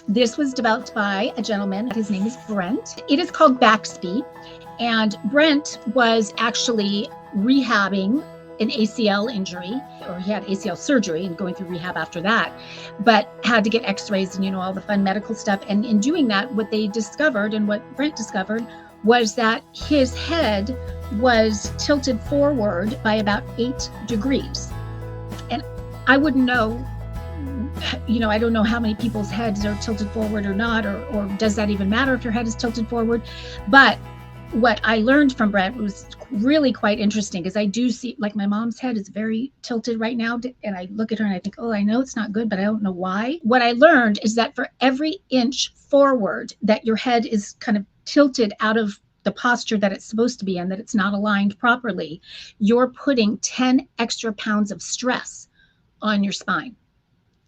This was developed by a gentleman. His name is Brent. It is called Baxby. And Brent was actually rehabbing an ACL injury, or he had ACL surgery and going through rehab after that, but had to get x-rays and, all the fun medical stuff. And in doing that, what they discovered and what Brent discovered was that his head was tilted forward by about 8 degrees. And I wouldn't know, I don't know how many people's heads are tilted forward or not, or does that even matter if your head is tilted forward? But what I learned from Brent was really quite interesting, because I do see, like, my mom's head is very tilted right now. And I look at her and I think, oh, I know it's not good, but I don't know why. What I learned is that for every inch forward that your head is kind of tilted out of the posture that it's supposed to be in, that it's not aligned properly, you're putting 10 extra pounds of stress on your spine.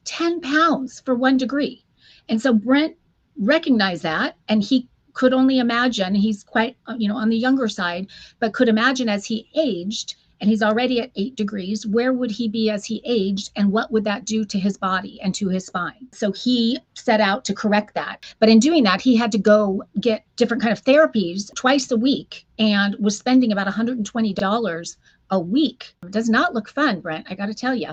10 pounds for 1 degree. And so Brent recognized that, and he could only imagine, he's quite, on the younger side, but could imagine as he aged, and he's already at 8 degrees, where would he be as he aged, and what would that do to his body and to his spine? So he set out to correct that. But in doing that, he had to go get different kind of therapies twice a week and was spending about $120 a week. It does not look fun, Brent, I got to tell you.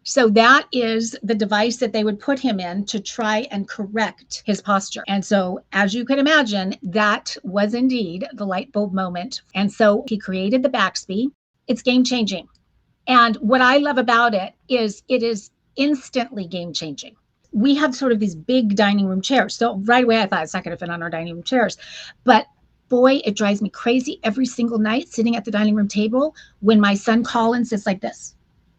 So that is the device that they would put him in to try and correct his posture. And so, as you can imagine, that was indeed the light bulb moment. And so he created the Baxby. It's game changing. And what I love about it is instantly game changing. We have sort of these big dining room chairs. So right away I thought it's not going to fit on our dining room chairs. But boy, it drives me crazy every single night sitting at the dining room table when my son Colin sits like this.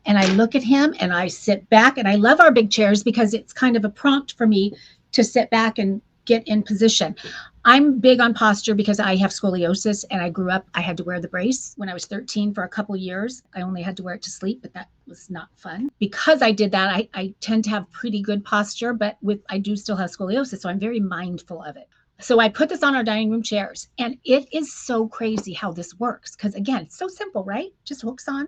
And I look at him and I sit back, and I love our big chairs because it's kind of a prompt for me to sit back and get in position. I'm big on posture because I have scoliosis, and I had to wear the brace when I was 13 for a couple years. I only had to wear it to sleep, but that was not fun. Because I did that, I tend to have pretty good posture, but I do still have scoliosis, so I'm very mindful of it. So I put this on our dining room chairs, and it is so crazy how this works. Because again, it's so simple, right? Just hooks on.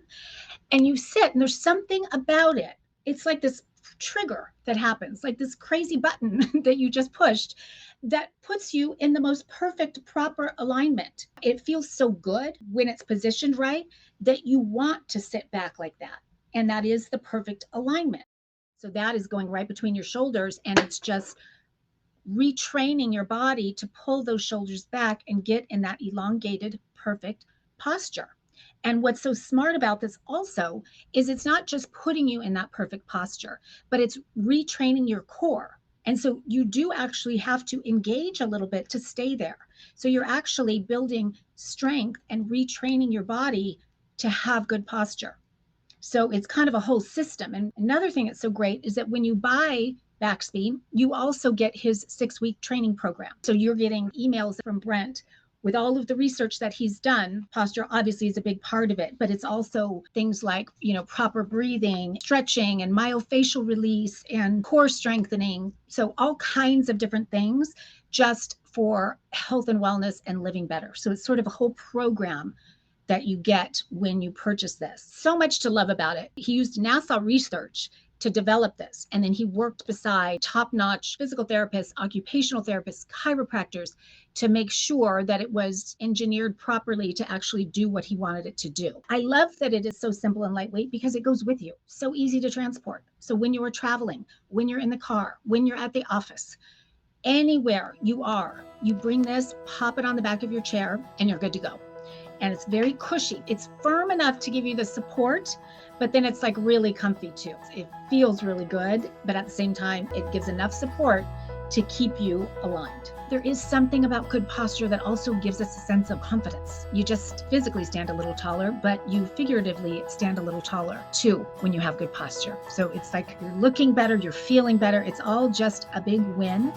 And you sit, and there's something about it. It's like this trigger that happens, like this crazy button that you just pushed that puts you in the most perfect, proper alignment. It feels so good when it's positioned right that you want to sit back like that. And that is the perfect alignment. So that is going right between your shoulders, and it's just retraining your body to pull those shoulders back and get in that elongated, perfect posture. And what's so smart about this also is it's not just putting you in that perfect posture, but it's retraining your core. And so you do actually have to engage a little bit to stay there. So you're actually building strength and retraining your body to have good posture. So it's kind of a whole system. And another thing that's so great is that when you buy Baxby, you also get his 6-week training program. So you're getting emails from Brent with all of the research that he's done. Posture obviously is a big part of it, but it's also things like, proper breathing, stretching, and myofascial release, and core strengthening. So all kinds of different things just for health and wellness and living better. So it's sort of a whole program that you get when you purchase this. So much to love about it. He used NASA research to develop this. And then he worked beside top-notch physical therapists, occupational therapists, chiropractors to make sure that it was engineered properly to actually do what he wanted it to do. I love that it is so simple and lightweight because it goes with you. So easy to transport. So when you are traveling, when you're in the car, when you're at the office, anywhere you are, you bring this, pop it on the back of your chair, and you're good to go. And it's very cushy. It's firm enough to give you the support, but then it's like really comfy too. It feels really good, but at the same time, it gives enough support to keep you aligned. There is something about good posture that also gives us a sense of confidence. You just physically stand a little taller, but you figuratively stand a little taller too when you have good posture. So it's like you're looking better, you're feeling better. It's all just a big win.